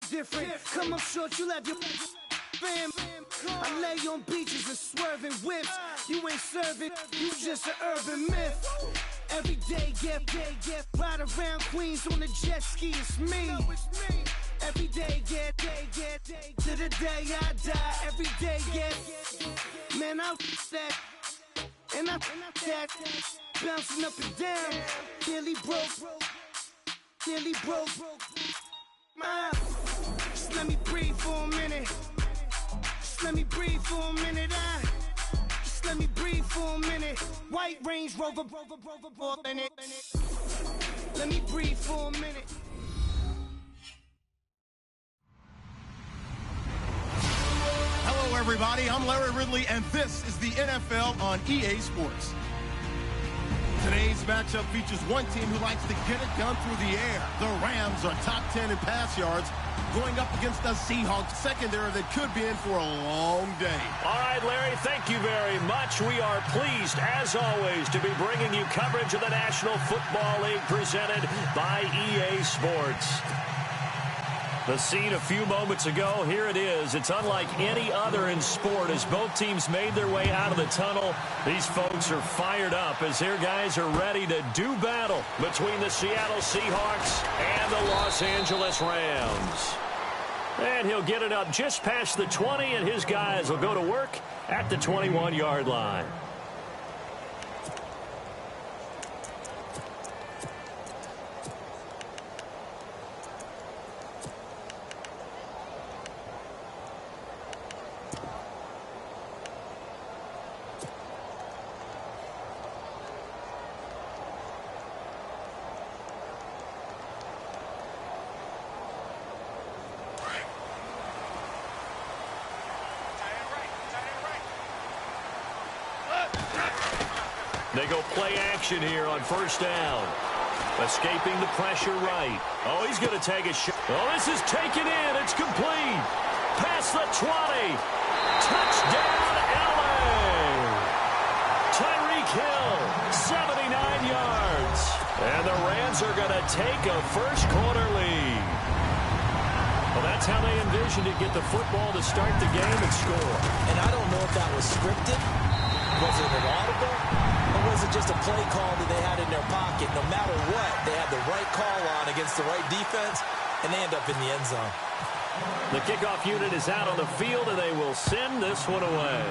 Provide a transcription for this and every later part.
different. Come up short, you left your fam. I lay on beaches and swerving whips. You ain't serving, you just an urban myth. Every day, get ride around Queens on a jet ski, it's me. Every day, get to the day I die. Every day, get man, I that and I that bouncing up and down. Nearly broke. Just let me breathe for a minute. Just let me breathe for a minute. Just let me breathe for a minute. White Range Rover, in it. Let me breathe for a minute. Hello, everybody. I'm Larry Ridley, and this is the NFL on EA Sports. Today's matchup features one team who likes to get it done through the air. The Rams are top 10 in pass yards, going up against the Seahawks secondary that could be in for a long day. All right, Larry, thank you very much. We are pleased, as always, to be bringing you coverage of the National Football League presented by EA Sports. The scene a few moments ago, here it is. It's unlike any other in sport as both teams made their way out of the tunnel. These folks are fired up as their guys are ready to do battle between the Seattle Seahawks and the Los Angeles Rams. And he'll get it up just past the 20, and his guys will go to work at the 21-yard line. They go play action here on first down. Escaping the pressure right. Oh, he's going to take a shot. Oh, this is taken in. It's complete. Past the 20. Touchdown, LA. Tyreek Hill, 79 yards. And the Rams are going to take a first-quarter lead. Well, that's how they envisioned it. Get the football to start the game and score. And I don't know if that was scripted. Was it an audible? Or was it just a play call that they had in their pocket? No matter what, they had the right call on against the right defense, and they end up in the end zone. The kickoff unit is out on the field, and they will send this one away.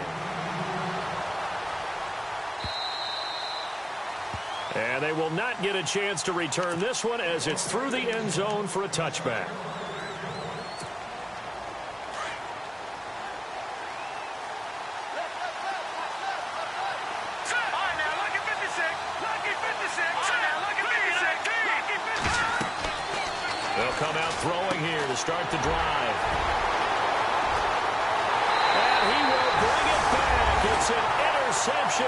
And they will not get a chance to return this one as it's through the end zone for a touchback. Throwing here to start the drive. And he will bring it back. It's an interception.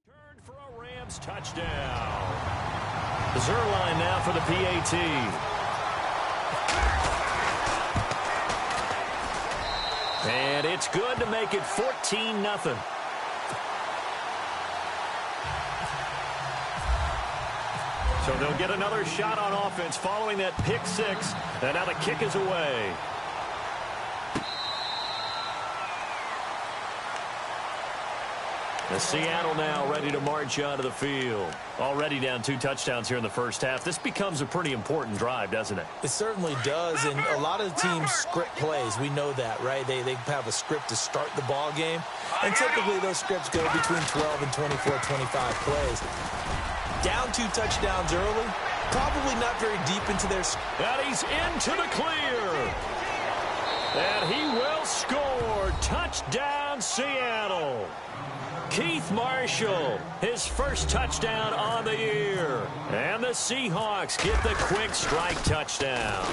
Turned for a Rams touchdown. Zerline now for the PAT. And it's good to make it 14-0. So they'll get another shot on offense following that pick six. And now the kick is away. The Seattle now ready to march onto the field. Already down 2 touchdowns here in the first half. This becomes a pretty important drive, doesn't it? It certainly does, and a lot of teams script plays. We know that, right? They have a script to start the ball game, and typically those scripts go between 12 and 24, 25 plays. Down 2 touchdowns early, probably not very deep into their... And he's into the clear. And he will score. Touchdown, Seattle. Keith Marshall, his first touchdown on the year. And the Seahawks get the quick strike touchdown.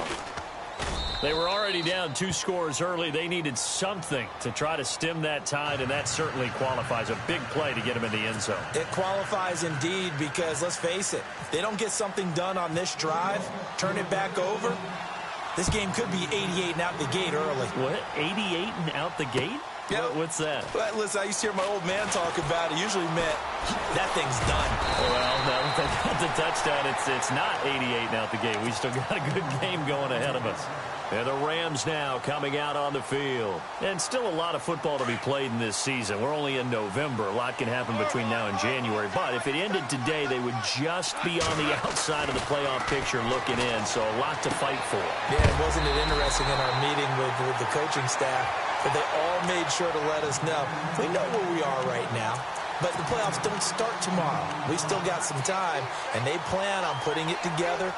They were already down 2 scores early. They needed something to try to stem that tide, and that certainly qualifies. A big play to get them in the end zone. It qualifies indeed because, let's face it, they don't get something done on this drive, turn it back over, This game could be 88 and out the gate early. What? 88 and out the gate? Yeah. What's that? Well, listen, I used to hear my old man talk about it. Usually meant that thing's done. Well, now that they got the touchdown, it's not 88 and out the gate. We still got a good game going ahead of us. And the Rams now coming out on the field. And still a lot of football to be played in this season. We're only in November. A lot can happen between now and January. But if it ended today, they would just be on the outside of the playoff picture looking in. So a lot to fight for. Yeah, wasn't it interesting in our meeting with the coaching staff that they all made sure to let us know. We know where we are right now. But the playoffs don't start tomorrow. We still got some time. And they plan on putting it together,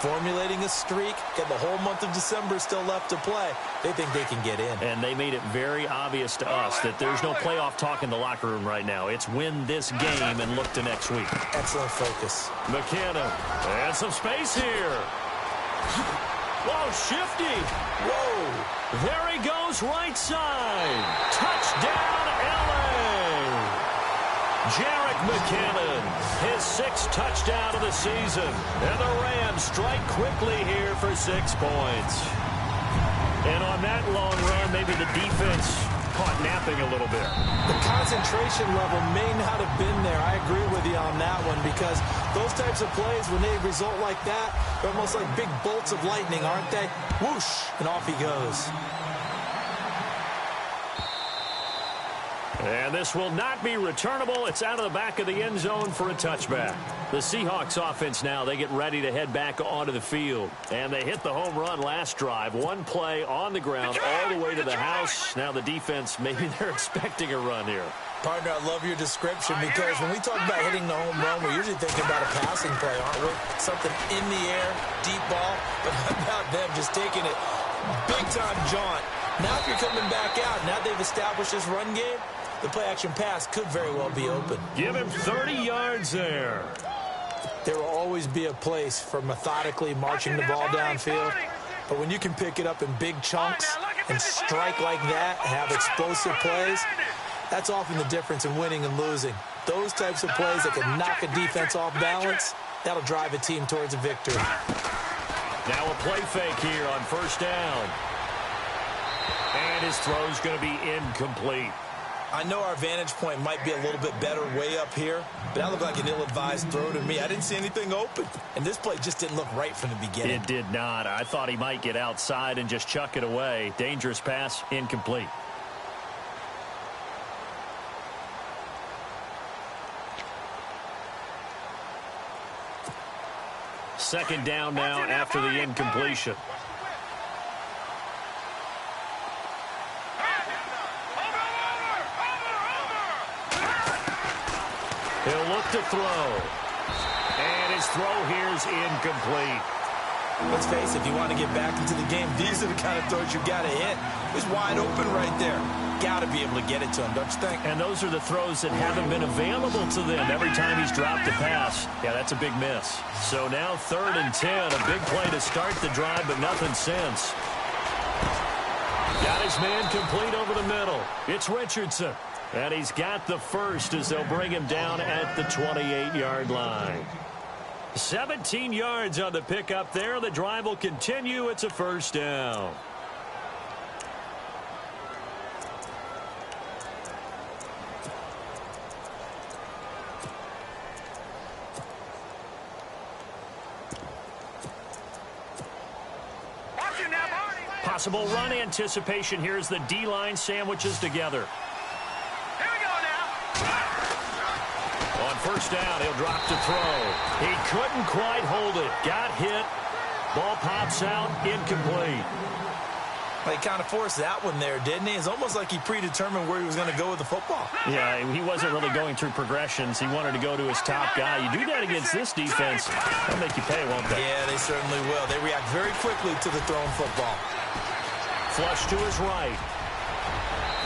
formulating a streak, got the whole month of December still left to play. They think they can get in. And they made it very obvious to us that there's no playoff talk in the locker room right now. It's win this game and look to next week. Excellent focus. McKinnon, and some space here. Whoa, shifty. Whoa. There he goes, right side. Touchdown, L.A. Jerick McKinnon, his 6th touchdown of the season. And the Rams strike quickly here for 6 points. And on that long run, maybe the defense caught napping a little bit. The concentration level may not have been there. I agree with you on that one, because those types of plays, when they result like that, they're almost like big bolts of lightning, aren't they? Whoosh, and off he goes. And this will not be returnable. It's out of the back of the end zone for a touchback. The Seahawks offense now, they get ready to head back onto the field. And they hit the home run last drive. One play on the ground all the way to the house. Now the defense, maybe they're expecting a run here. Partner, I love your description, because when we talk about hitting the home run, we're usually thinking about a passing play, aren't we? Something in the air, deep ball. But how about them just taking it big-time jaunt? Now if you're coming back out, now they've established this run game, the play-action pass could very well be open. Give him 30 yards there. There will always be a place for methodically marching the ball downfield. But when you can pick it up in big chunks and strike like that and have explosive plays, that's often the difference in winning and losing. Those types of plays that can knock a defense off balance, that'll drive a team towards a victory. Now a play fake here on first down. And his throw's going to be incomplete. I know our vantage point might be a little bit better way up here, but that looked like an ill-advised throw to me. I didn't see anything open, and this play just didn't look right from the beginning. It did not. I thought he might get outside and just chuck it away. Dangerous pass, incomplete. Second down now after the incompletion. He'll look to throw. And his throw here is incomplete. Let's face it, if you want to get back into the game, these are the kind of throws you got to hit. He's wide open right there. Got to be able to get it to him, don't you think? And those are the throws that haven't been available to them every time he's dropped a pass. Yeah, that's a big miss. So now 3rd and 10, a big play to start the drive, but nothing since. Got his man complete over the middle. It's Richardson. And he's got the first as they'll bring him down at the 28-yard line. 17 yards on the pickup there. The drive will continue. It's a first down. Possible run anticipation. Here's the D-line sandwiches together. First down, he'll drop to throw. He couldn't quite hold it. Got hit. Ball pops out, incomplete. Well, he kind of forced that one there, didn't he? It's almost like he predetermined where he was going to go with the football. Yeah, he wasn't really going through progressions. He wanted to go to his top guy. You do that against this defense, they'll make you pay, won't they? Yeah, they certainly will. They react very quickly to the thrown football. Flush to his right.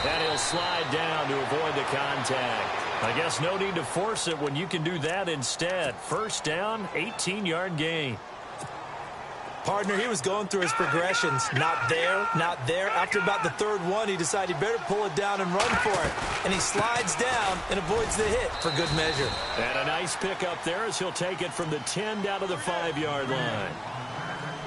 And he'll slide down to avoid the contact. I guess no need to force it when you can do that instead. First down, 18-yard gain. Partner, he was going through his progressions. Not there, not there. After about the 3rd one, he decided he better pull it down and run for it. And he slides down and avoids the hit for good measure. And a nice pick up there as he'll take it from the 10 down to the 5-yard line.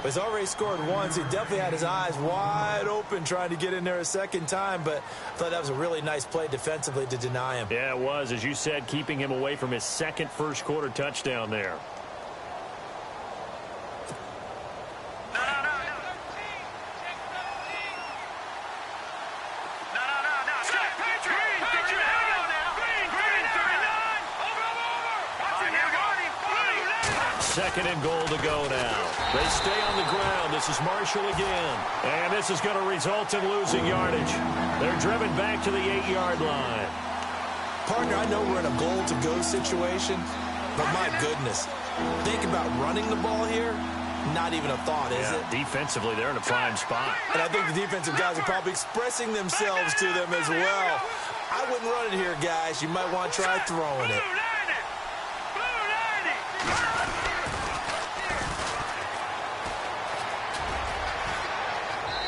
He's already scored once. He definitely had his eyes wide open trying to get in there a second time, but I thought that was a really nice play defensively to deny him. Yeah, it was, as you said, keeping him away from his second first-quarter touchdown there. Second and goal to go now. They stay on the ground. This is Marshall again. And this is going to result in losing yardage. They're driven back to the 8-yard line. Partner, I know we're in a goal-to-go situation, but my goodness. Think about running the ball here. Not even a thought, is it? Defensively, they're in a prime spot. And I think the defensive guys are probably expressing themselves to them as well. I wouldn't run it here, guys. You might want to try throwing it.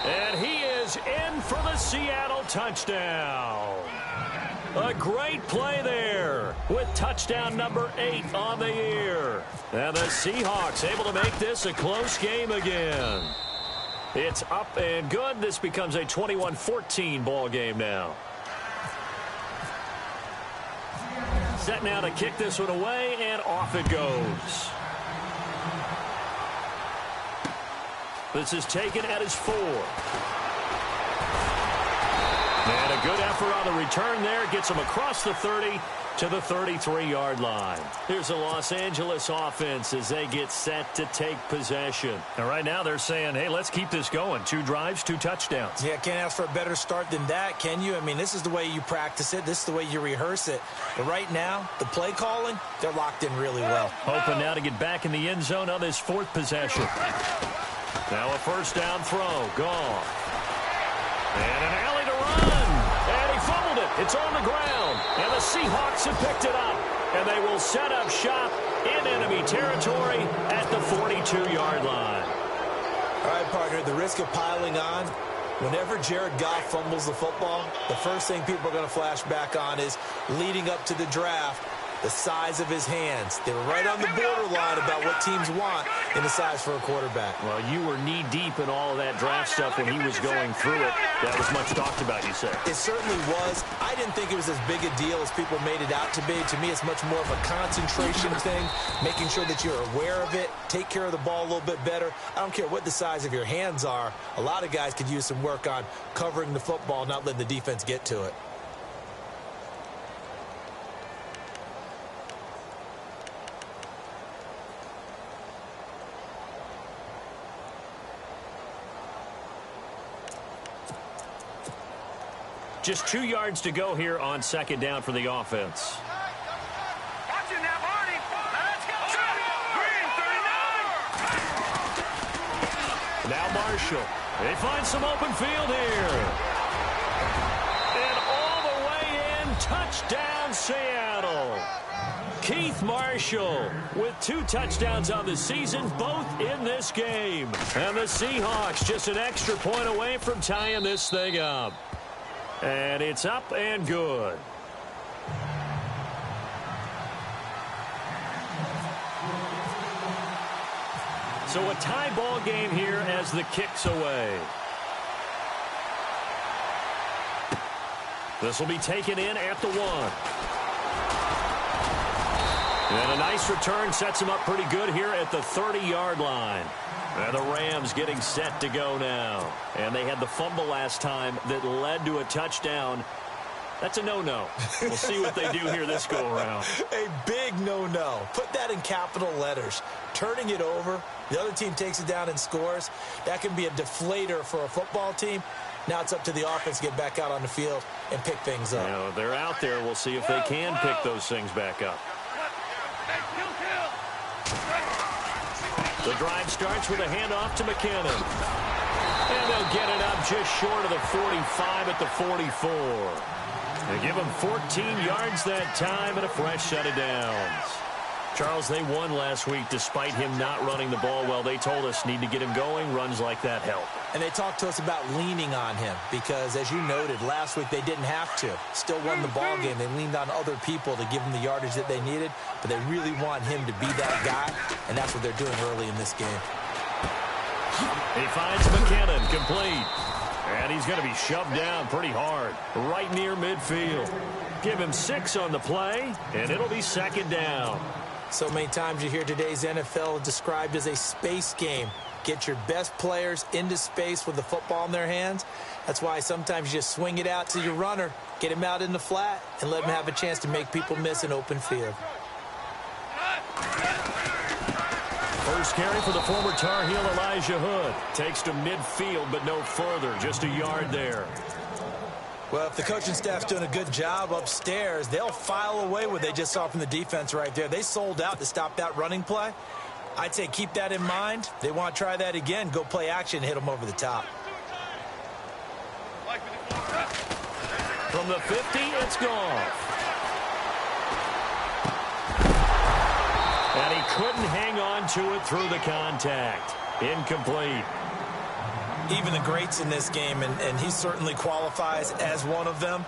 And he is in for the Seattle touchdown. A great play there with touchdown number 8 on the year. And the Seahawks able to make this a close game again. It's up and good. This becomes a 21-14 ball game now. Set now to kick this one away, and off it goes. This is taken at his 4. And a good effort on the return there. Gets him across the 30 to the 33-yard line. Here's the Los Angeles offense as they get set to take possession. And right now they're saying, hey, let's keep this going. 2 drives, 2 touchdowns. Yeah, can't ask for a better start than that, can you? I mean, this is the way you practice it. This is the way you rehearse it. But right now, the play calling, they're locked in really well. Hoping now to get back in the end zone on this 4th possession. Now a first down throw. Gone. And an alley to run. And he fumbled it. It's on the ground. And the Seahawks have picked it up. And they will set up shop in enemy territory at the 42-yard line. All right, partner, the risk of piling on. Whenever Jared Goff fumbles the football, the first thing people are going to flash back on is leading up to the draft, the size of his hands. They were right on the borderline about what teams want in the size for a quarterback. Well, you were knee-deep in all of that draft stuff when he was going through it. That was much talked about, you said. It certainly was. I didn't think it was as big a deal as people made it out to be. To me, it's much more of a concentration thing, making sure that you're aware of it, take care of the ball a little bit better. I don't care what the size of your hands are. A lot of guys could use some work on covering the football, not letting the defense get to it. Just 2 yards to go here on second down for the offense. Watch it now, Barney. Let's go. Green, 39. Now Marshall. They find some open field here. And all the way in, touchdown Seattle. Keith Marshall with 2 touchdowns on the season, both in this game. And the Seahawks just an extra point away from tying this thing up. And it's up and good. So a tie ball game here as the kick's away. This will be taken in at the 1. And a nice return sets him up pretty good here at the 30-yard line. And the Rams getting set to go now. And they had the fumble last time that led to a touchdown. That's a no-no. We'll see what they do here this go-around. A big no-no. Put that in capital letters. Turning it over, the other team takes it down and scores. That can be a deflator for a football team. Now it's up to the offense to get back out on the field and pick things up. You know, they're out there. We'll see if they can pick those things back up. The drive starts with a handoff to McKinnon. And they'll get it up just short of the 45 at the 44. They give him 14 yards that time and a fresh set of downs. Charles, they won last week despite him not running the ball well. They told us need to get him going. Runs like that help. And they talked to us about leaning on him because, as you noted, last week they didn't have to. Still won the ball game. They leaned on other people to give them the yardage that they needed, but they really want him to be that guy, and that's what they're doing early in this game. He finds McKinnon, complete. And he's going to be shoved down pretty hard, right near midfield. Give him 6 on the play, and it'll be second down. So many times you hear today's NFL described as a space game. Get your best players into space with the football in their hands. That's why sometimes you just swing it out to your runner, get him out in the flat, and let him have a chance to make people miss an open field. First carry for the former Tar Heel Elijah Hood. Takes to midfield, but no further. Just a yard there. Well, if the coaching staff's doing a good job upstairs, they'll file away what they just saw from the defense right there. They sold out to stop that running play. I'd say keep that in mind. They want to try that again. Go play action, hit them over the top. From the 50, it's gone. And he couldn't hang on to it through the contact. Incomplete. Even the greats in this game, and he certainly qualifies as one of them,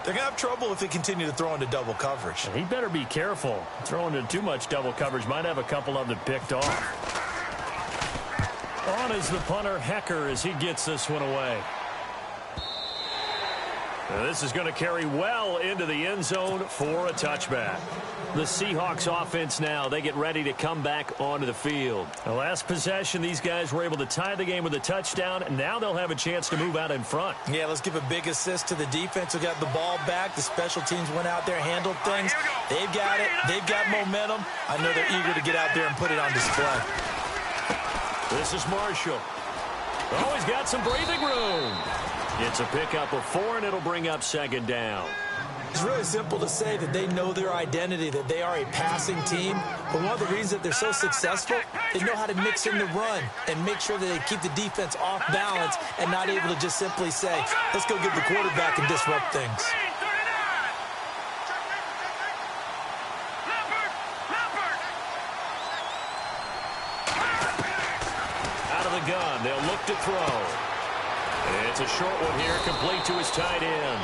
they're going to have trouble if they continue to throw into double coverage. He better be careful. Throwing into too much double coverage might have a couple of them picked off. On is the punter, Hecker, as he gets this one away. Now this is going to carry well into the end zone for a touchback. The Seahawks offense now, they get ready to come back onto the field. The last possession, these guys were able to tie the game with a touchdown, and now they'll have a chance to move out in front. Yeah, let's give a big assist to the defense who got the ball back. The special teams went out there, handled things. They've got it. They've got momentum. I know they're eager to get out there and put it on display. This is Marshall. Oh, he's got some breathing room. It's a pickup of 4, and it'll bring up second down. It's really simple to say that they know their identity, that they are a passing team. But one of the reasons that they're so successful, they know how to mix in the run and make sure that they keep the defense off balance and not able to just simply say, let's go get the quarterback and disrupt things. Out of the gun, they'll look to throw. It's a short one here, complete to his tight end.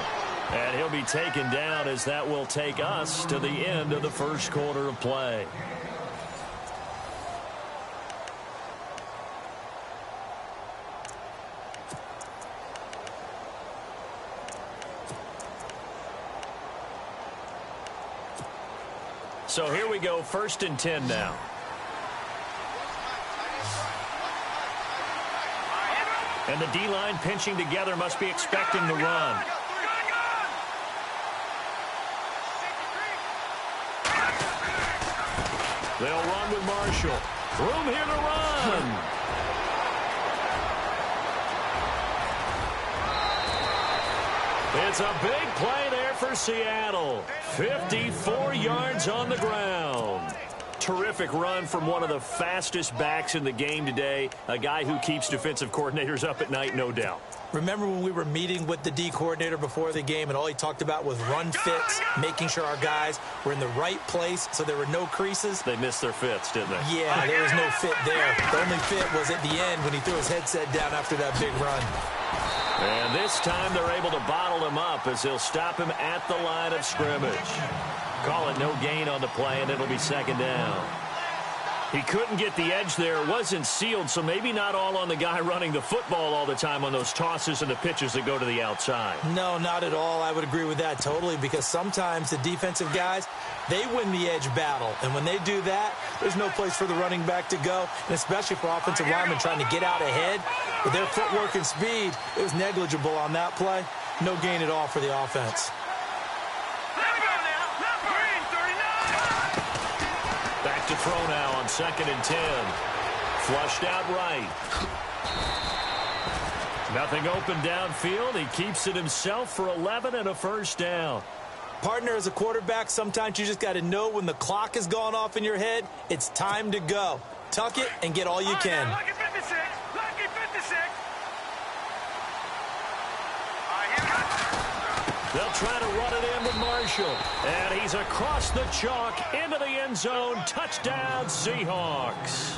And he'll be taken down as that will take us to the end of the first quarter of play. So here we go, 1st and 10 now. And the D-line pinching together, must be expecting the run. They'll run with Marshall. Room here to run. It's a big play there for Seattle. 54 yards on the ground. Terrific run from one of the fastest backs in the game today. A guy who keeps defensive coordinators up at night, no doubt. Remember when we were meeting with the D coordinator before the game and all he talked about was run fits, making sure our guys were in the right place so there were no creases? They missed their fits, didn't they? Yeah, there was no fit there. The only fit was at the end when he threw his headset down after that big run. And this time they're able to bottle him up as they'll stop him at the line of scrimmage. Call it no gain on the play, and it'll be second down. He couldn't get the edge there. It wasn't sealed, so maybe not all on the guy running the football all the time on those tosses and the pitches that go to the outside. No, not at all. I would agree with that totally, because sometimes the defensive guys, they win the edge battle. And when they do that, there's no place for the running back to go, and especially for offensive linemen trying to get out ahead. With their footwork and speed, it was negligible on that play. No gain at all for the offense. Back to throw now on 2nd and 10. Flushed out right. Nothing open downfield. He keeps it himself for 11 and a first down. Partner, as a quarterback, sometimes you just got to know when the clock has gone off in your head, it's time to go. Tuck it and get all you can. Lucky 56. Lucky 56. They'll try to run it in with Marshall. And he's across the chalk into the end zone. Touchdown, Seahawks.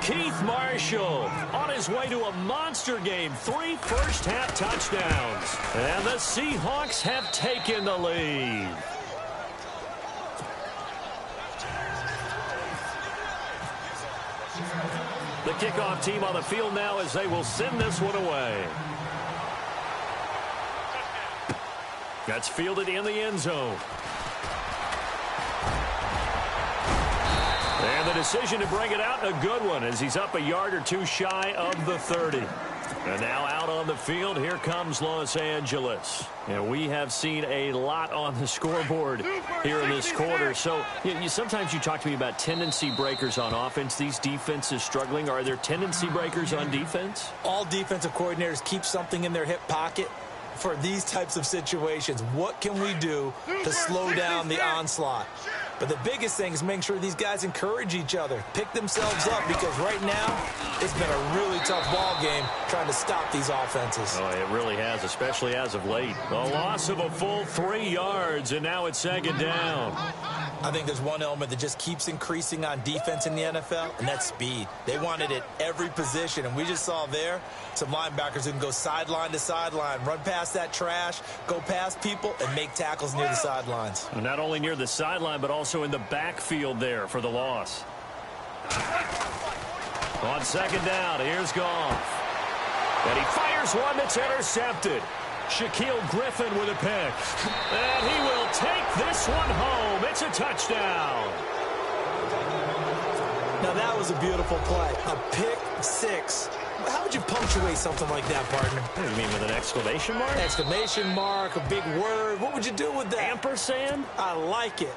Keith Marshall on his way to a monster game. 3 first-half touchdowns. And the Seahawks have taken the lead. The kickoff team on the field now as they will send this one away. That's fielded in the end zone. And the decision to bring it out, a good one, as he's up a yard or two shy of the 30. And now out on the field, here comes Los Angeles. And we have seen a lot on the scoreboard here in this quarter. So sometimes you talk to me about tendency breakers on offense. These defenses struggling. Are there tendency breakers on defense? All defensive coordinators keep something in their hip pocket for these types of situations. What can we do to slow down the onslaught? But the biggest thing is making sure these guys encourage each other, pick themselves up, because right now it's been a really tough ball game trying to stop these offenses. Oh, it really has, especially as of late. The loss of a full 3 yards, and now it's second down. I think there's one element that just keeps increasing on defense in the NFL, and that's speed. They want it at every position, and we just saw there some linebackers who can go sideline to sideline, run past that trash, go past people, and make tackles near the sidelines. And not only near the sideline, but also in the backfield there for the loss. On second down, here's Goff. And he fires one that's intercepted. Shaquille Griffin with a pick. And he will take this one home. It's a touchdown. Now that was a beautiful play. A pick six. How would you punctuate something like that, partner? What do you mean, with an exclamation mark? Exclamation mark, a big word. What would you do with that? Ampersand? I like it.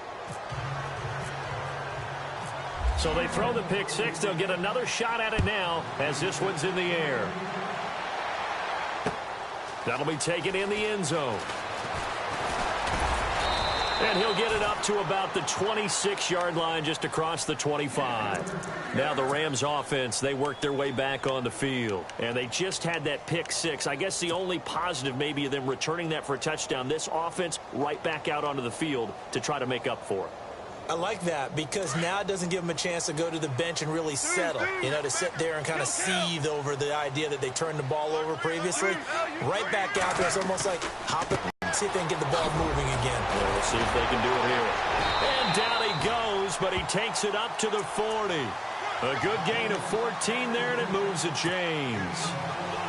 So they throw the pick six. They'll get another shot at it now as this one's in the air. That'll be taken in the end zone. And he'll get it up to about the 26-yard line, just across the 25. Now the Rams offense, they work their way back on the field. And they just had that pick six. I guess the only positive maybe of them returning that for a touchdown. This offense right back out onto the field to try to make up for it. I like that, because now it doesn't give them a chance to go to the bench and really settle, to sit there and kind of seethe over the idea that they turned the ball over previously. Right back out there, it's almost like hop it, see if they can get the ball moving again. Well, we'll see if they can do it here. And down he goes, but he takes it up to the 40. A good gain of 14 there, and it moves to James.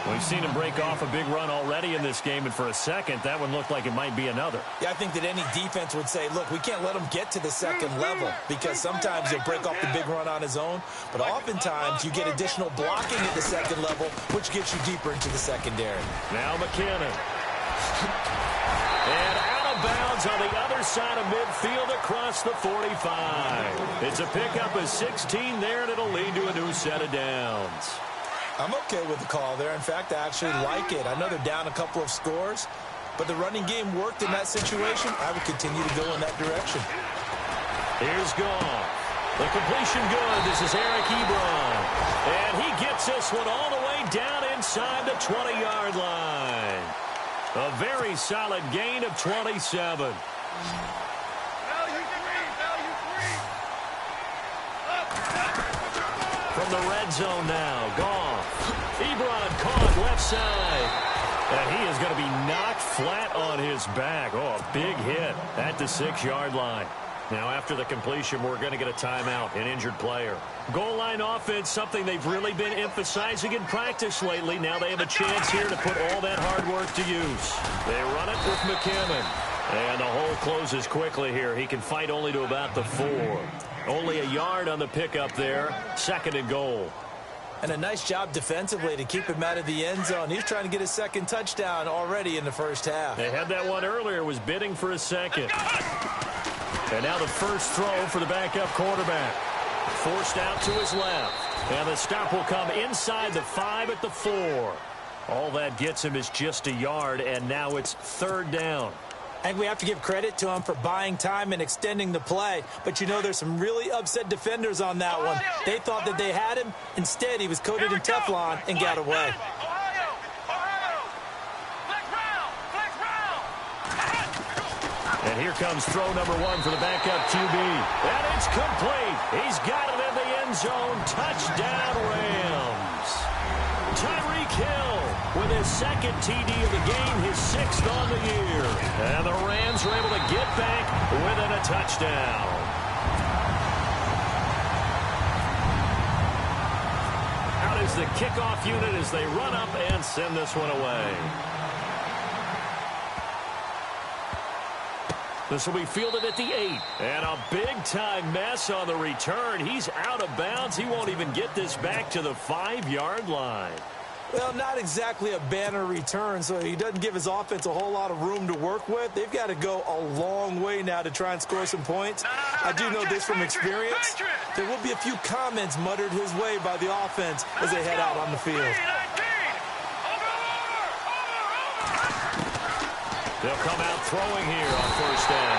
We've seen him break off a big run already in this game, and for a second, that one looked like it might be another. Yeah, I think that any defense would say, look, we can't let him get to the second level, because sometimes he'll break off the big run on his own, but oftentimes you get additional blocking at the second level, which gets you deeper into the secondary. Now McKinnon. And out of bounds on the other side of midfield across the 45. It's a pickup of 16 there, and it'll lead to a new set of downs. I'm okay with the call there. In fact, I actually like it. I know they're down a couple of scores, but the running game worked in that situation. I would continue to go in that direction. Here's Goff. The completion good. This is Eric Ebron. And he gets this one all the way down inside the 20-yard line. A very solid gain of 27. From the red zone now, Goff. Ebron caught left side. And he is going to be knocked flat on his back. Oh, a big hit at the 6-yard line. Now, after the completion, we're going to get a timeout, an injured player. Goal line offense, something they've really been emphasizing in practice lately. Now they have a chance here to put all that hard work to use. They run it with McKinnon. And the hole closes quickly here. He can fight only to about the 4. Only a yard on the pickup there. 2nd and goal. And a nice job defensively to keep him out of the end zone. He's trying to get his second touchdown already in the first half. They had that one earlier, was bidding for a second. And now the first throw for the backup quarterback. Forced out to his left. And the stop will come inside the 5 at the 4. All that gets him is just a yard, and now it's 3rd down. I think we have to give credit to him for buying time and extending the play. But, there's some really upset defenders on that one. They thought that they had him. Instead, he was coated in Teflon and got away. And here comes throw number 1 for the backup QB. And it's complete. He's got it in the end zone. Touchdown, Rams. Tyreek Hill with his 2nd TD of the game, his 6th on the year. And the Rams are able to get back within a touchdown. is the kickoff unit as they run up and send this one away. This will be fielded at the 8. And a big-time mess on the return. He's out of bounds. He won't even get this back to the 5-yard line. Well, not exactly a banner return, so he doesn't give his offense a whole lot of room to work with. They've got to go a long way now to try and score some points. I do know this from experience. There will be a few comments muttered his way by the offense as they head out on the field. They'll come out throwing here on first down.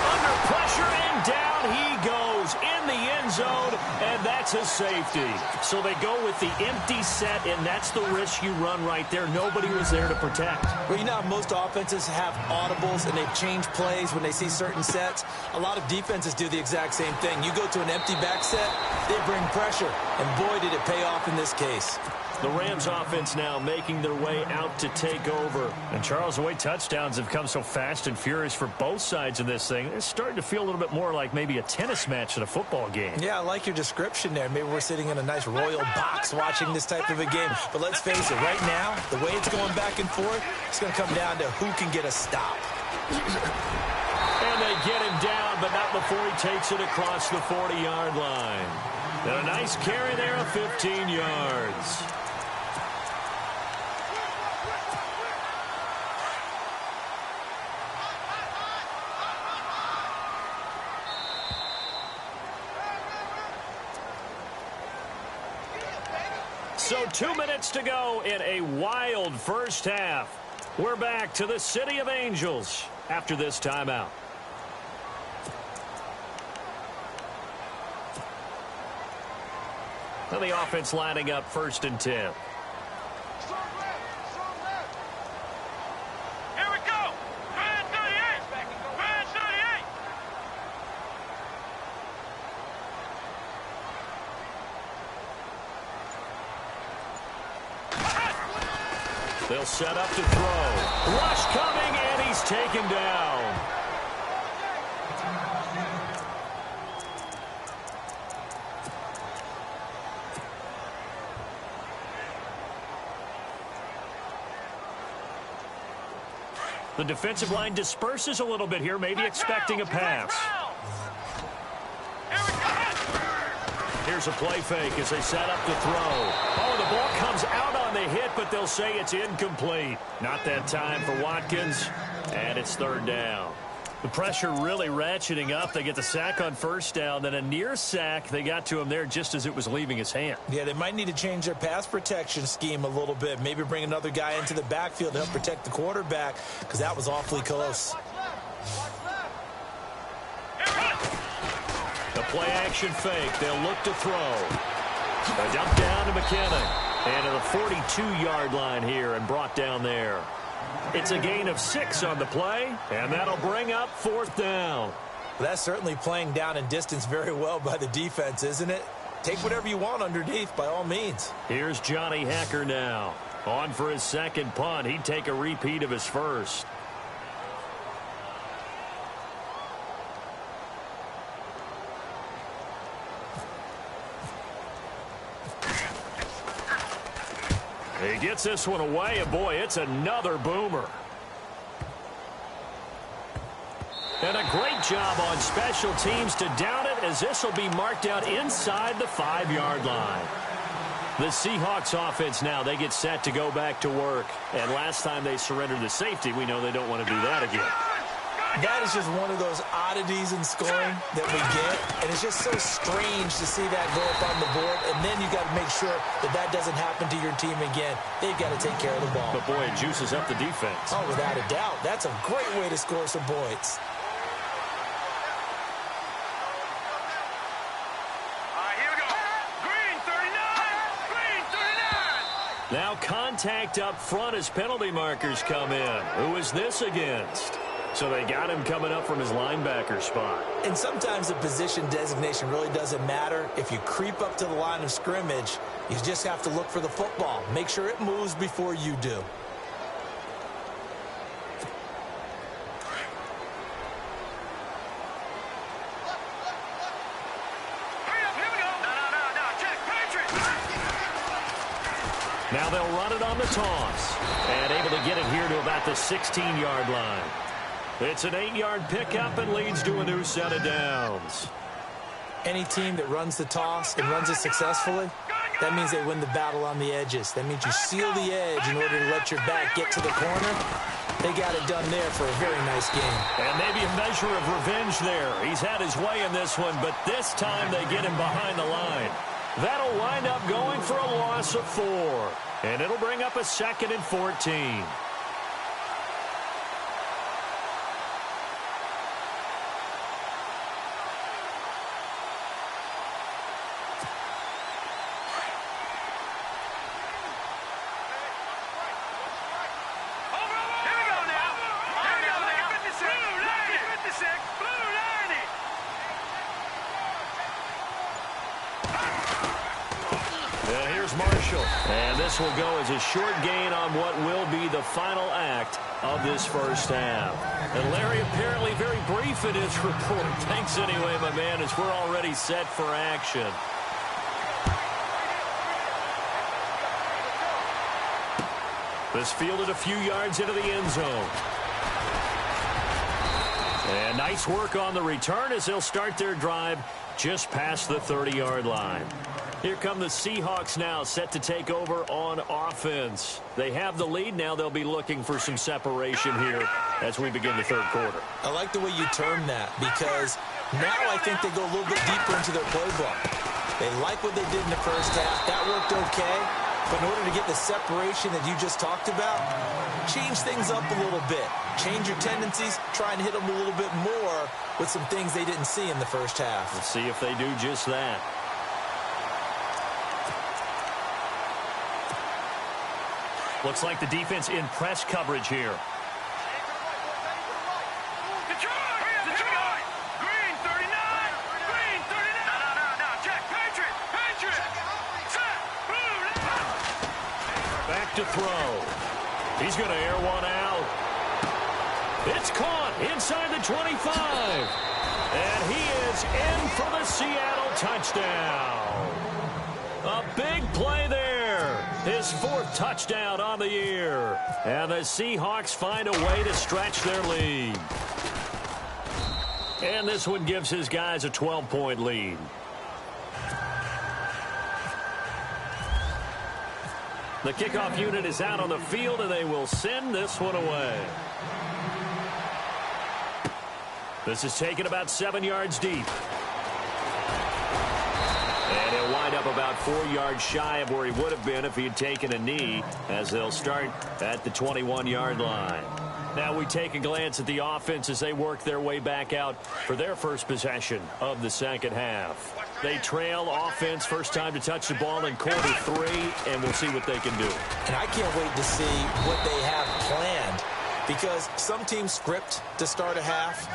Under pressure, and down he goes in the end zone, and that's a safety. So they go with the empty set, and that's the risk you run right there. Nobody was there to protect. Well, you know how most offenses have audibles, and they've changed plays when they see certain sets. A lot of defenses do the exact same thing. You go to an empty back set, they bring pressure, and boy, did it pay off in this case. The Rams offense now making their way out to take over. And Charles, the way touchdowns have come so fast and furious for both sides of this thing, it's starting to feel a little bit more like maybe a tennis match than a football game. Yeah, I like your description there. Maybe we're sitting in a nice royal box watching this type of a game. But let's face it, right now, the way it's going back and forth, it's going to come down to who can get a stop. And they get him down, but not before he takes it across the 40-yard line. And a nice carry there of 15 yards. So 2 minutes to go in a wild first half. We're back to the City of Angels after this timeout. And the offense lining up 1st and 10. They'll set up to throw. Rush coming, and he's taken down. The defensive line disperses a little bit here, maybe expecting a pass. Here's a play fake as they set up to throw. Oh, the ball comes out on the hit, but they'll say it's incomplete. Not that time for Watkins, and it's 3rd down. The pressure really ratcheting up. They get the sack on 1st down, then a near sack. They got to him there just as it was leaving his hand. Yeah, they might need to change their pass protection scheme a little bit. Maybe bring another guy into the backfield to help protect the quarterback, because that was awfully close. The play-action fake. They'll look to throw. A dump down to McKinnon. And to the 42-yard line here and brought down there. It's a gain of 6 on the play, and that'll bring up 4th down. Well, that's certainly playing down and distance very well by the defense, isn't it? Take whatever you want underneath, by all means. Here's Johnny Hacker now. On for his 2nd punt. He'd take a repeat of his 1st. He gets this one away, and boy, it's another boomer. And a great job on special teams to down it, as this will be marked out inside the 5-yard line. The Seahawks offense now, they get set to go back to work. And last time they surrendered the safety, we know they don't want to do that again. That is just one of those oddities in scoring that we get, and it's just so strange to see that go up on the board, and then you got to make sure that that doesn't happen to your team again. They've got to take care of the ball. But boy, it juices up the defense. Oh, without a doubt. That's a great way to score some points. Here we go. Green 39. Green 39. Now contact up front as penalty markers come in. Who is this against? So they got him coming up from his linebacker spot. And sometimes the position designation really doesn't matter. If you creep up to the line of scrimmage, you just have to look for the football. Make sure it moves before you do. Now they'll run it on the toss. And able to get it here to about the 16-yard line. It's an 8-yard pickup and leads to a new set of downs. Any team that runs the toss and runs it successfully, that means they win the battle on the edges. That means you seal the edge in order to let your back get to the corner. They got it done there for a very nice game. And maybe a measure of revenge there. He's had his way in this one, but this time they get him behind the line. That'll wind up going for a loss of 4. And it'll bring up a 2nd and 14. And this will go as a short gain on what will be the final act of this first half. And Larry apparently very brief in his report. Thanks anyway, my man, as we're already set for action. This fielded a few yards into the end zone. And nice work on the return as they'll start their drive just past the 30-yard line. Here come the Seahawks now, set to take over on offense. They have the lead. Now they'll be looking for some separation here as we begin the third quarter. I like the way you term that, because now I think they go a little bit deeper into their playbook. They like what they did in the first half. That worked okay. But in order to get the separation that you just talked about, change things up a little bit. Change your tendencies. Try and hit them a little bit more with some things they didn't see in the first half. Let's see if they do just that. Looks like the defense in press coverage here. Green 39. Green 39. No. Check. Patriot. Set. Back to throw. He's going to air one out. It's caught inside the 25. And he is in for the Seattle touchdown. A big play there. His 4th touchdown on the year. And the Seahawks find a way to stretch their lead. And this one gives his guys a 12-point lead. The kickoff unit is out on the field, and they will send this one away. This is taken about 7 yards deep. And he'll wind up about 4 yards shy of where he would have been if he had taken a knee, as they'll start at the 21-yard line. Now we take a glance at the offense as they work their way back out for their first possession of the second half. They trail offense, first time to touch the ball in quarter 3, and we'll see what they can do. And I can't wait to see what they have planned, because some teams script to start a half.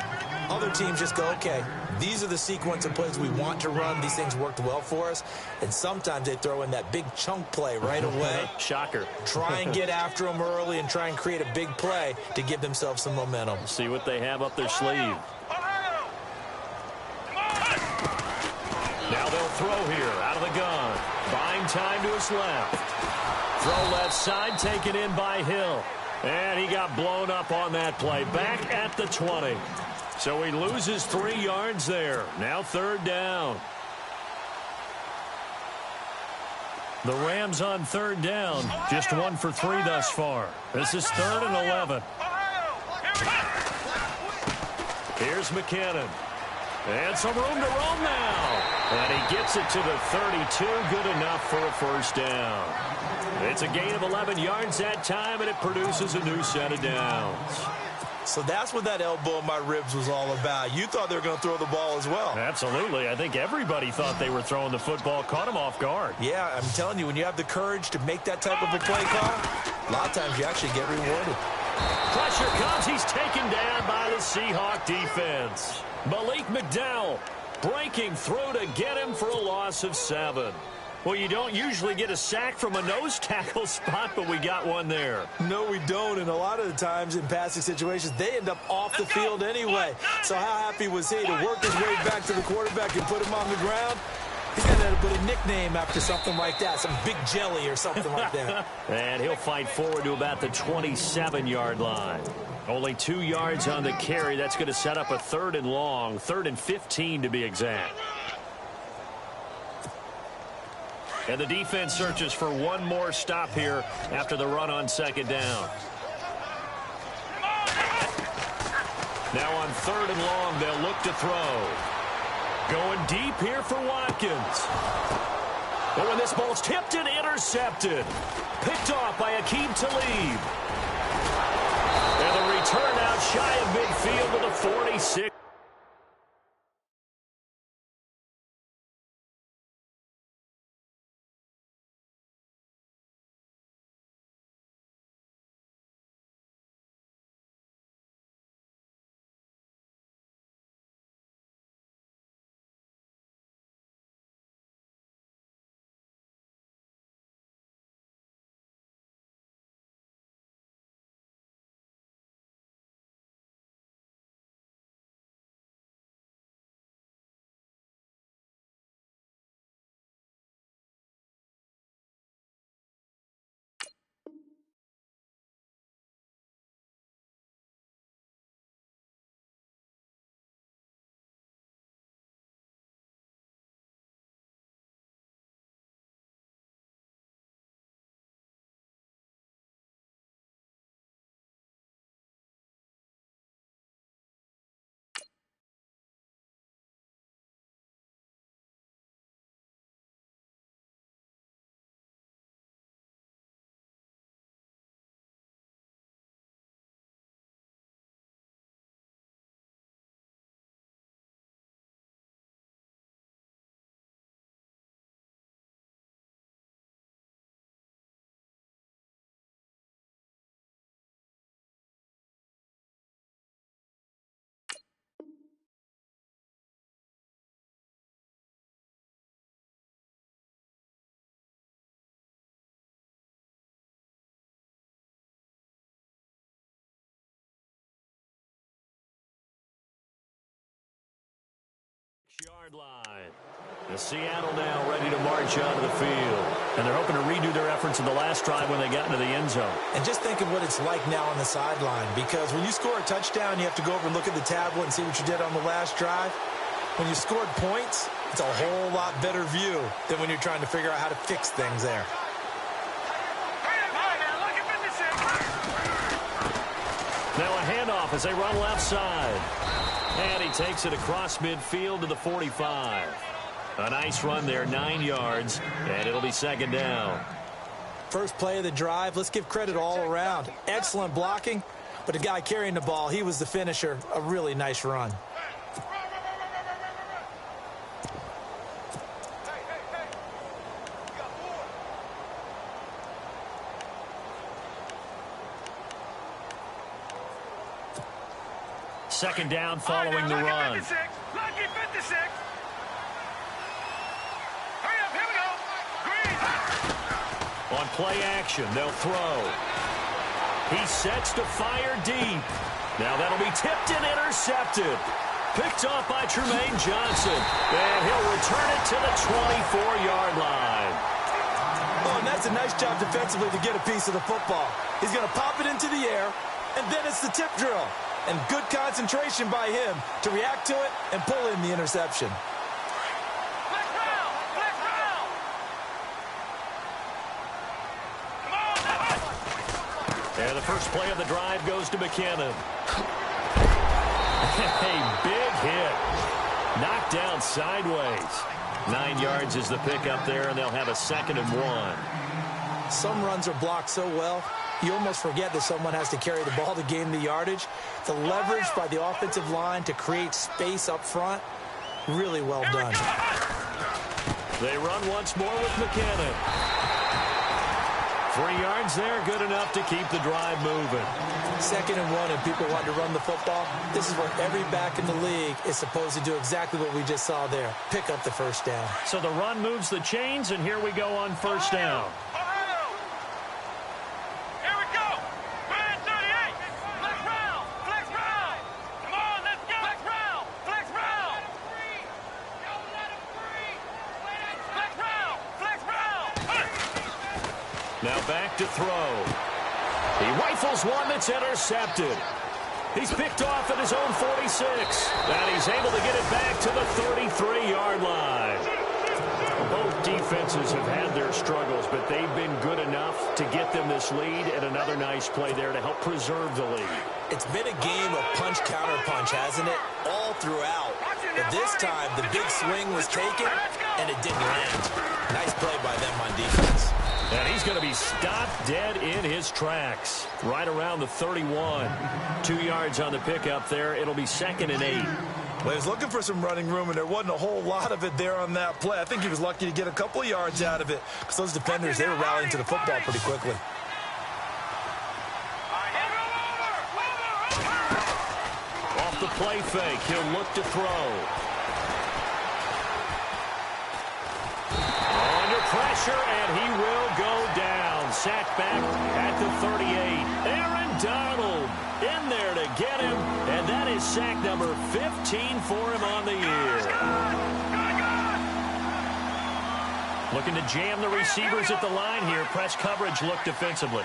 Other teams just go, okay, these are the sequence of plays we want to run. These things worked well for us. And sometimes they throw in that big chunk play right away. Shocker. Try and get after them early and try and create a big play to give themselves some momentum. See what they have up their sleeve. Now they'll throw here out of the gun. Buying time to his left. Throw left side, taken in by Hill. And he got blown up on that play. Back at the 20. So he loses 3 yards there. Now 3rd down. The Rams on 3rd down. Just 1 for 3 thus far. This is 3rd and 11. Here's McKinnon. And some room to roam now. And he gets it to the 32. Good enough for a first down. It's a gain of 11 yards that time, and it produces a new set of downs. So that's what that elbow in my ribs was all about. You thought they were going to throw the ball as well. Absolutely. I think everybody thought they were throwing the football, caught him off guard. Yeah, I'm telling you, when you have the courage to make that type of a play call, a lot of times you actually get rewarded. Pressure comes. He's taken down by the Seahawk defense. Malik McDowell breaking through to get him for a loss of 7. Well, you don't usually get a sack from a nose tackle spot, but we got one there. No, we don't, and a lot of the times in passing situations, they end up off the field anyway. So how happy was he to work his way back to the quarterback and put him on the ground? He's got to put a nickname after something like that, some big jelly or something like that. And he'll fight forward to about the 27-yard line. Only 2 yards on the carry. That's going to set up a 3rd and long, 3rd and 15 to be exact. And the defense searches for one more stop here after the run on 2nd down. Now on 3rd and long, they'll look to throw. Going deep here for Watkins. But when this ball's tipped and intercepted. Picked off by Akeem Talib. And the return out shy of midfield to the 46. Yard line. The Seattle now ready to march onto the field. And they're hoping to redo their efforts in the last drive when they got into the end zone. And just think of what it's like now on the sideline, because when you score a touchdown, you have to go over and look at the tablet and see what you did on the last drive. When you scored points, it's a whole lot better view than when you're trying to figure out how to fix things there. Now a handoff as they run left side. And he takes it across midfield to the 45. A nice run there, 9 yards, and it'll be 2nd down. First play of the drive, let's give credit all around. Excellent blocking, but the guy carrying the ball, he was the finisher. A really nice run. Second down following the run. Lucky 56. Hurry up, here we go. Green. On play action, they'll throw. He sets to fire deep. Now that'll be tipped and intercepted. Picked off by Tremaine Johnson. And he'll return it to the 24-yard line. Oh, and that's a nice job defensively to get a piece of the football. He's going to pop it into the air, and then it's the tip drill. And good concentration by him to react to it and pull in the interception. Flex round. Come on. And the first play of the drive goes to McKinnon. A big hit. Knocked down sideways. 9 yards is the pickup there, and they'll have a 2nd and 1. Some runs are blocked so well, you almost forget that someone has to carry the ball to gain the yardage. The leverage by the offensive line to create space up front, really well done. They run once more with McKinnon. 3 yards there, good enough to keep the drive moving. 2nd and 1, and people want to run the football. This is what every back in the league is supposed to do, exactly what we just saw there. Pick up the first down. So the run moves the chains, and here we go on 1st down. Now back to throw. He rifles one that's intercepted. He's picked off at his own 46. And he's able to get it back to the 33-yard line. Both defenses have had their struggles, but they've been good enough to get them this lead, and another nice play there to help preserve the lead. It's been a game of punch-counter-punch, hasn't it? All throughout. But this time, the big swing was taken, and it didn't land. Nice play by them on defense. And he's going to be stopped dead in his tracks. Right around the 31. 2 yards on the pickup there. It'll be 2nd and 8. Well, he was looking for some running room, and there wasn't a whole lot of it there on that play. I think he was lucky to get a couple of yards out of it because those defenders, they were rallying to the football pretty quickly. Off the play fake, he'll look to throw. Under pressure, and he will go down. Sacked back at the 38. Aaron Donald in there to get him, and that is sack number 15 for him on the year. Looking to jam the receivers at the line here. Press coverage look defensively.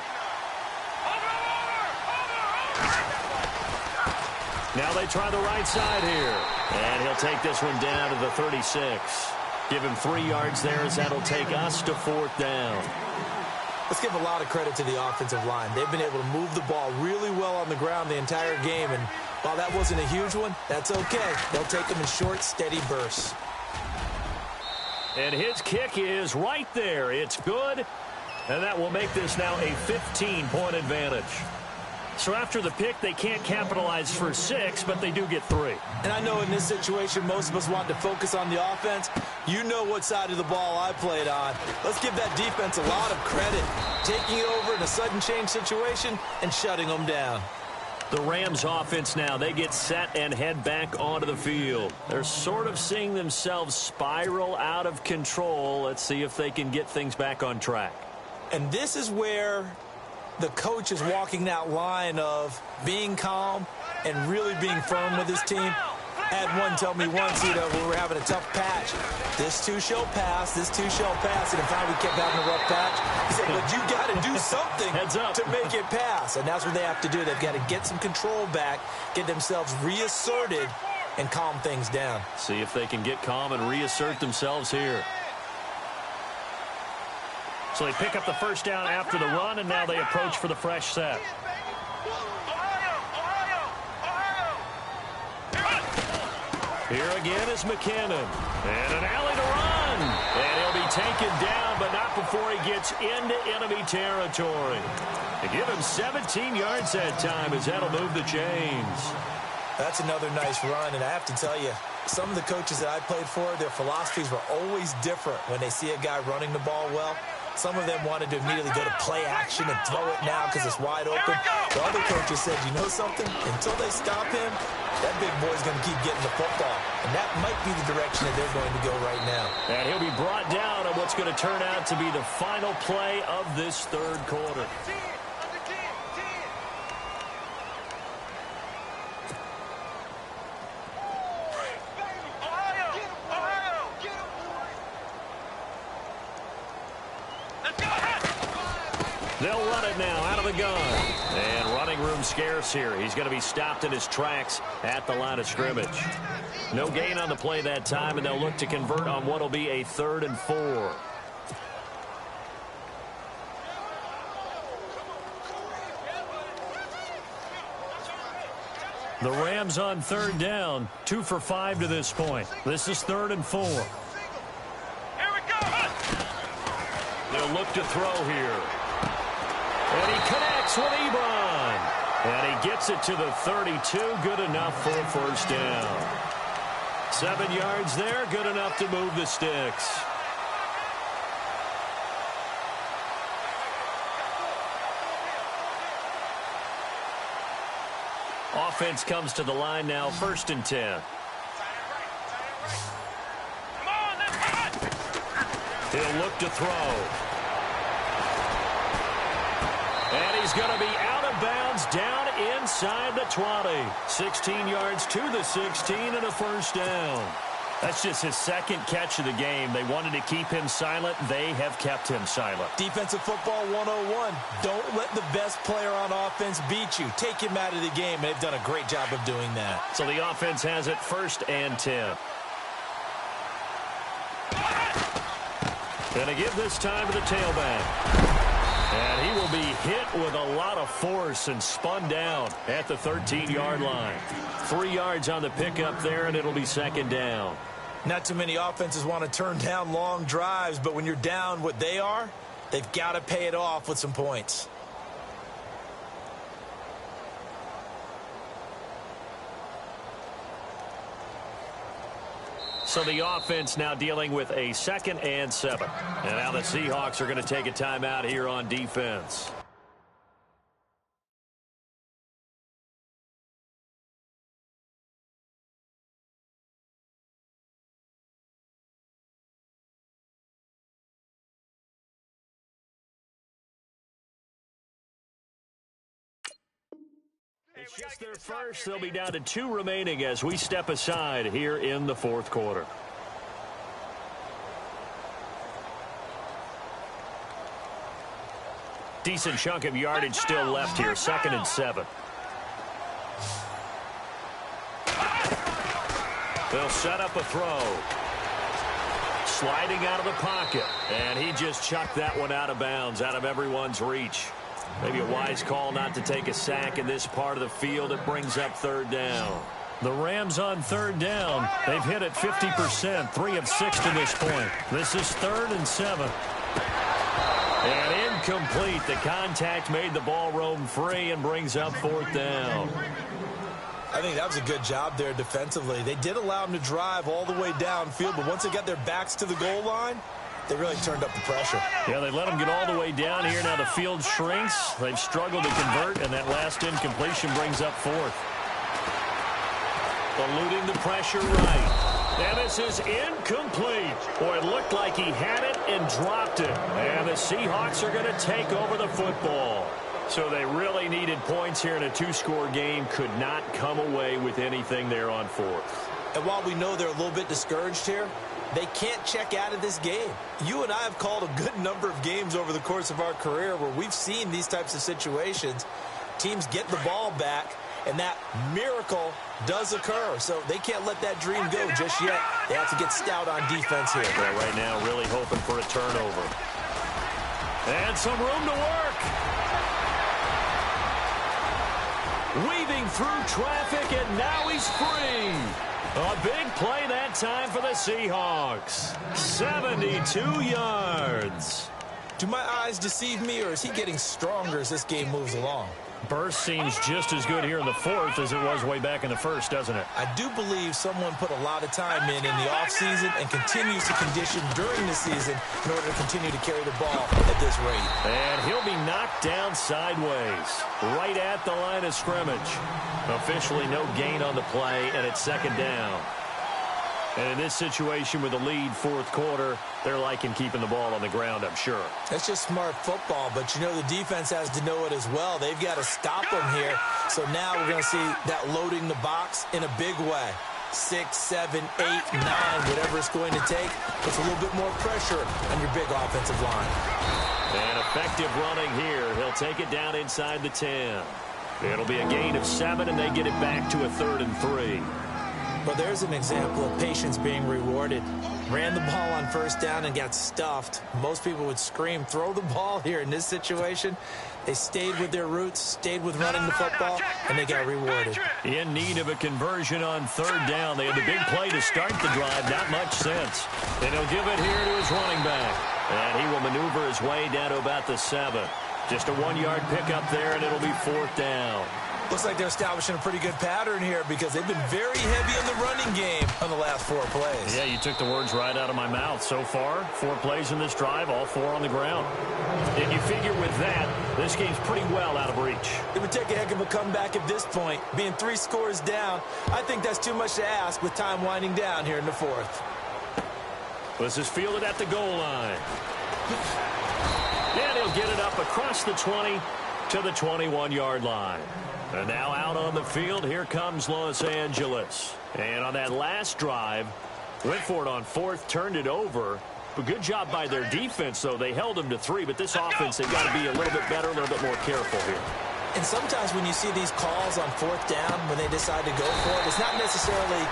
Now they try the right side here. And he'll take this one down to the 36. Give him 3 yards there as that'll take us to 4th down. Let's give a lot of credit to the offensive line. They've been able to move the ball really well on the ground the entire game. And while that wasn't a huge one, that's okay. They'll take them in short, steady bursts. And his kick is right there. It's good. And that will make this now a 15-point advantage. So after the pick, they can't capitalize for 6, but they do get 3. And I know in this situation, most of us want to focus on the offense. You know what side of the ball I played on. Let's give that defense a lot of credit. Taking it over in a sudden change situation and shutting them down. The Rams offense now, they get set and head back onto the field. They're sort of seeing themselves spiral out of control. Let's see if they can get things back on track. And this is where the coach is walking that line of being calm and really being firm with his team. I had one tell me once, we were having a tough patch. This too shall pass, this too shall pass. And in fact, we kept having a rough patch. He said, but you got to do something to make it pass. And that's what they have to do. They've got to get some control back, get themselves reasserted, and calm things down. See if they can get calm and reassert themselves here. So they pick up the first down after the run, and now they approach for the fresh set. Here again is McKinnon. And an alley to run. And he'll be taken down, but not before he gets into enemy territory. They give him 17 yards that time as that'll move the chains. That's another nice run, and I have to tell you, some of the coaches that I played for, their philosophies were always different when they see a guy running the ball well. Some of them wanted to immediately go to play action and throw it now because it's wide open. The other coaches said, you know something? Until they stop him, that big boy's going to keep getting the football. And that might be the direction that they're going to go right now. And he'll be brought down on what's going to turn out to be the final play of this third quarter. They'll run it now out of the gun. And running room scarce here. He's going to be stopped in his tracks at the line of scrimmage. No gain on the play that time, and they'll look to convert on what will be a 3rd and 4. The Rams on 3rd down, 2 for 5 to this point. This is 3rd and 4. Here we go. They'll look to throw here. And he connects with Ebron. And he gets it to the 32. Good enough for a first down. 7 yards there. Good enough to move the sticks. Offense comes to the line now. 1st and 10. He'll look to throw. And he's going to be out of bounds down inside the 20. 16 yards to the 16 and a first down. That's just his second catch of the game. They wanted to keep him silent. They have kept him silent. Defensive football 101. Don't let the best player on offense beat you. Take him out of the game, and they've done a great job of doing that. So the offense has it 1st and 10. Going to give this time to the tailback. And he will be hit with a lot of force and spun down at the 13-yard line. 3 yards on the pickup there, and it'll be 2nd down. Not too many offenses want to turn down long drives, but when you're down what they are, they've got to pay it off with some points. So the offense now dealing with a 2nd and 7. And now the Seahawks are going to take a timeout here on defense. It's just their first. They'll be down to 2 remaining as we step aside here in the 4th quarter. Decent chunk of yardage still left here. 2nd and 7. They'll set up a throw. Sliding out of the pocket. And he just chucked that one out of bounds, out of everyone's reach. Maybe a wise call not to take a sack in this part of the field. It brings up 3rd down. The Rams on 3rd down. They've hit it 50%, 3 of 6 to this point. This is 3rd and 7. And incomplete. The contact made the ball roam free and brings up 4th down. I think that was a good job there defensively. They did allow them to drive all the way downfield, but once they got their backs to the goal line, they really turned up the pressure. Yeah, they let them get all the way down here. Now the field shrinks. They've struggled to convert, and that last incompletion brings up 4th. Eluding the pressure right. And this is incomplete. Boy, it looked like he had it and dropped it. And the Seahawks are going to take over the football. So they really needed points here in a 2-score game. Could not come away with anything there on 4th. And while we know they're a little bit discouraged here, they can't check out of this game. You and I have called a good number of games over the course of our career where we've seen these types of situations. Teams get the ball back, and that miracle does occur. So they can't let that dream go just yet. They have to get stout on defense here. Yeah, right now really hoping for a turnover. And some room to work. Weaving through traffic, and now he's free. A big play that time for the Seahawks. 72 yards. Do my eyes deceive me, or is he getting stronger as this game moves along? Burst seems just as good here in the 4th as it was way back in the 1st, doesn't it? I do believe someone put a lot of time in the offseason and continues to condition during the season in order to continue to carry the ball at this rate. And he'll be knocked down sideways, right at the line of scrimmage. Officially no gain on the play, and it's 2nd down. And in this situation with the lead 4th quarter, they're liking keeping the ball on the ground, I'm sure. That's just smart football, but you know the defense has to know it as well. They've got to stop them here. So now we're going to see that loading the box in a big way. 6, 7, 8, 9, whatever it's going to take. Puts a little bit more pressure on your big offensive line. And effective running here. He'll take it down inside the 10. It'll be a gain of 7, and they get it back to a 3rd and 3. Well, there's an example of patience being rewarded. Ran the ball on 1st down and got stuffed. Most people would scream, throw the ball here. In this situation, they stayed with their roots, stayed with running the football, and they got rewarded. In need of a conversion on 3rd down. They had the big play to start the drive. Not much sense. And he'll give it here to his running back. And he will maneuver his way down to about the 7. Just a 1-yard pickup there, and it'll be 4th down. Looks like they're establishing a pretty good pattern here because they've been very heavy in the running game on the last 4 plays. Yeah, you took the words right out of my mouth. So far, 4 plays in this drive, all 4 on the ground. And you figure with that, this game's pretty well out of reach. It would take a heck of a comeback at this point. Being 3 scores down, I think that's too much to ask with time winding down here in the 4th. This is fielded at the goal line. And he'll get it up across the 20 to the 21-yard line. And now out on the field, here comes Los Angeles. And on that last drive, Went for it on fourth, turned it over. But good job by their defense, though. They held them to 3, but this offense, they've got to be a little bit better, a little bit more careful here. And sometimes when you see these calls on fourth down, when they decide to go for it, it's not necessarily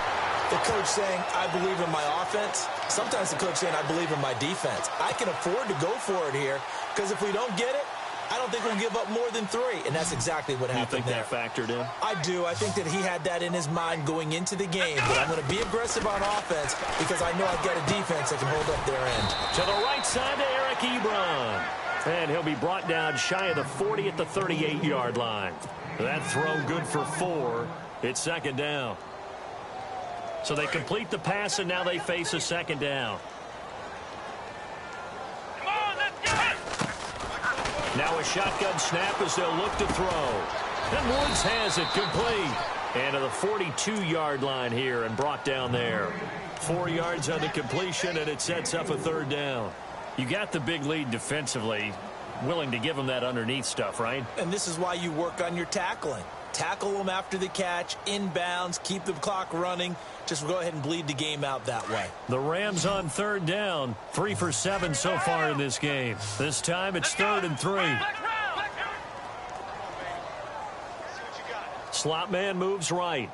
the coach saying, I believe in my offense. Sometimes the coach saying, I believe in my defense. I can afford to go for it here, because if we don't get it, I don't think we'll give up more than 3. And that's exactly what happened there. You think that factored in? I do. I think that he had that in his mind going into the game. But I'm going to be aggressive on offense because I know I've got a defense that can hold up their end. To the right side to Eric Ebron. And he'll be brought down shy of the 40 at the 38-yard line. That throw good for 4. It's second down. So they complete the pass, and now they face a second down. Now a shotgun snap as they'll look to throw. And Woods has it complete. And to the 42-yard line here and brought down there. 4 yards on the completion, and it sets up a third down. You got the big lead defensively. Willing to give them that underneath stuff, right? And this is why you work on your tackling. Tackle them after the catch, inbounds, keep the clock running. Just go ahead and bleed the game out that way. The Rams on third down. 3 for 7 so far in this game. This time it's 3rd and 3. Slot man moves right.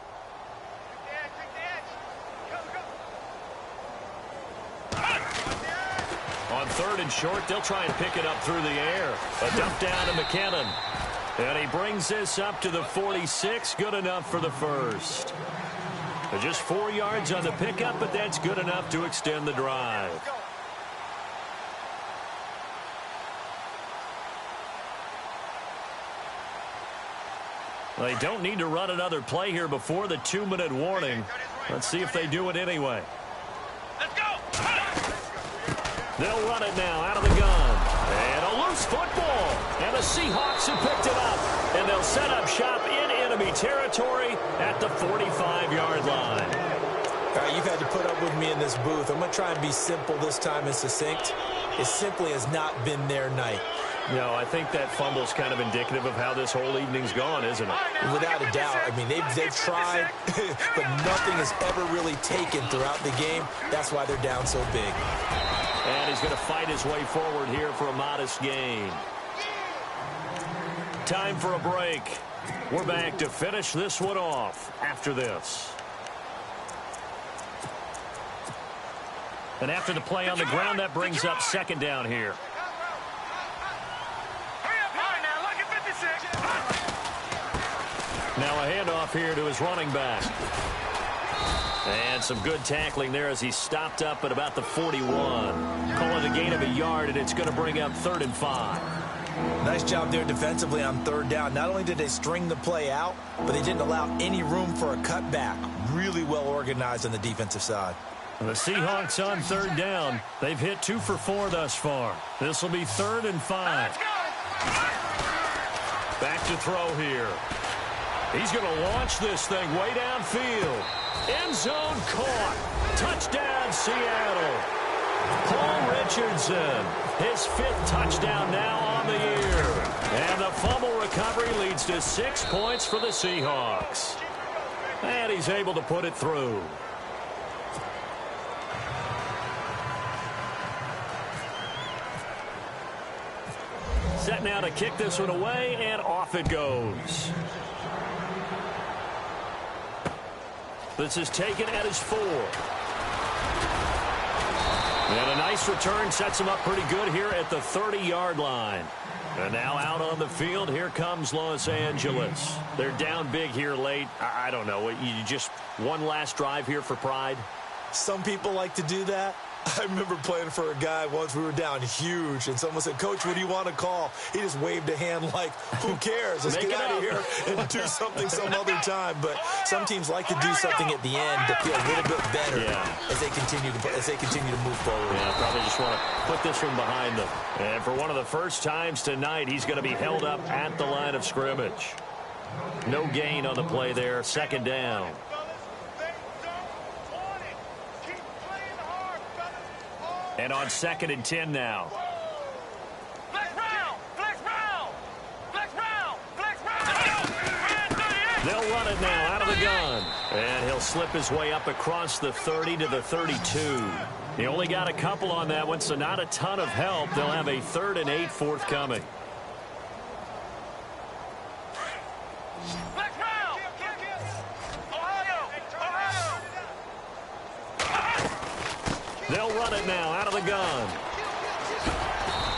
On 3rd and short, they'll try and pick it up through the air. A dump down to McKinnon. And he brings this up to the 46. Good enough for the first. Just 4 yards on the pickup, but that's good enough to extend the drive. They don't need to run another play here before the 2-minute warning. Let's see if they do it anyway. Let's go! They'll run it now out of the gun. And a loose football. And the Seahawks have picked it up. And they'll set up shop in enemy territory at the 45-yard line. All right, you've had to put up with me in this booth. I'm going to try and be simple this time and succinct. It simply has not been their night. No, I think that fumble's kind of indicative of how this whole evening's gone, isn't it? Without a doubt. I mean, they've tried, but nothing has ever really taken throughout the game. That's why they're down so big. And he's going to fight his way forward here for a modest gain. Time for a break. We're back to finish this one off after this. And after the play on the ground, that brings up second down here. Now a handoff here to his running back. And some good tackling there as he stopped up at about the 41. Call it a gain of a yard, and it's going to bring up 3rd and 5. Nice job there defensively on 3rd down. Not only did they string the play out, but they didn't allow any room for a cutback. Really well organized on the defensive side. The Seahawks on 3rd down. They've hit 2 for 4 thus far. This will be 3rd and 5. Back to throw here. He's going to launch this thing way downfield. End zone caught. Touchdown, Seattle. Paul Richardson, his 5th touchdown now on the year. And the fumble recovery leads to 6 points for the Seahawks. And he's able to put it through. Set now to kick this one away, and off it goes. This is taken at his 4. And a nice return sets him up pretty good here at the 30-yard line. And now out on the field, here comes Los Angeles. They're down big here late. I don't know. You just one last drive here for pride? Some people like to do that. I remember playing for a guy once. We were down huge, and someone said, "Coach, what do you want to call?" He just waved a hand like, who cares? Let's get out of here and do something some other time. But some teams like to do something at the end to feel a little bit better as they continue to move forward. Yeah, probably just want to put this one behind them. And for one of the first times tonight, he's going to be held up at the line of scrimmage. No gain on the play there. Second down. And on 2nd and 10 now. Flex round! Flex round! Flex round! Flex round! They'll run it now out of the gun. And he'll slip his way up across the 30 to the 32. He only got a couple on that one, so not a ton of help. They'll have a 3rd and 8 forthcoming. They'll run it now out of the gun.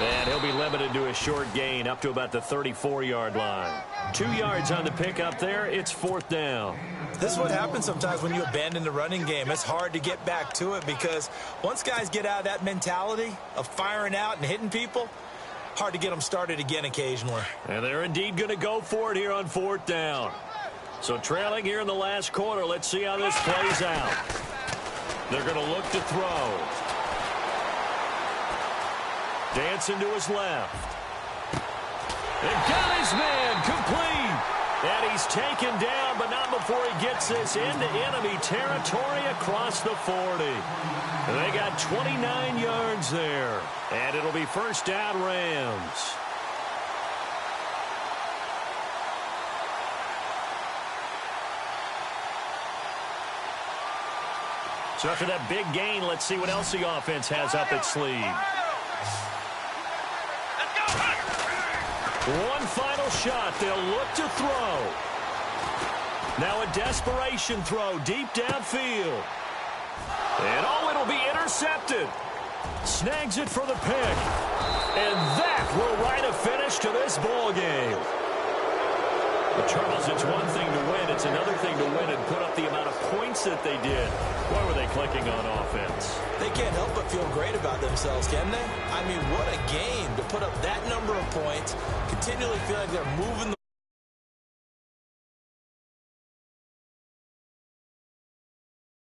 And he'll be limited to a short gain up to about the 34-yard line. 2 yards on the pickup there. It's 4th down. This is what happens sometimes when you abandon the running game. It's hard to get back to it because once guys get out of that mentality of firing out and hitting people, hard to get them started again occasionally. And they're indeed going to go for it here on 4th down. So trailing here in the last quarter, let's see how this plays out. They're going to look to throw. Dancing to his left. And got his man complete. And he's taken down, but not before he gets this into enemy territory across the 40. And they got 29 yards there. And it'll be 1st down Rams. So after that big gain, let's see what else the offense has up its sleeve. One final shot. They'll look to throw. Now a desperation throw deep downfield. And it'll be intercepted. Snags it for the pick. And that will write a finish to this ball game. But Charles, it's one thing to win. It's another thing to win and put up the amount of points that they did. Why were they clicking on offense? They can't help but feel great about themselves, can they? I mean, what a game to put up that number of points, continually feel like they're moving the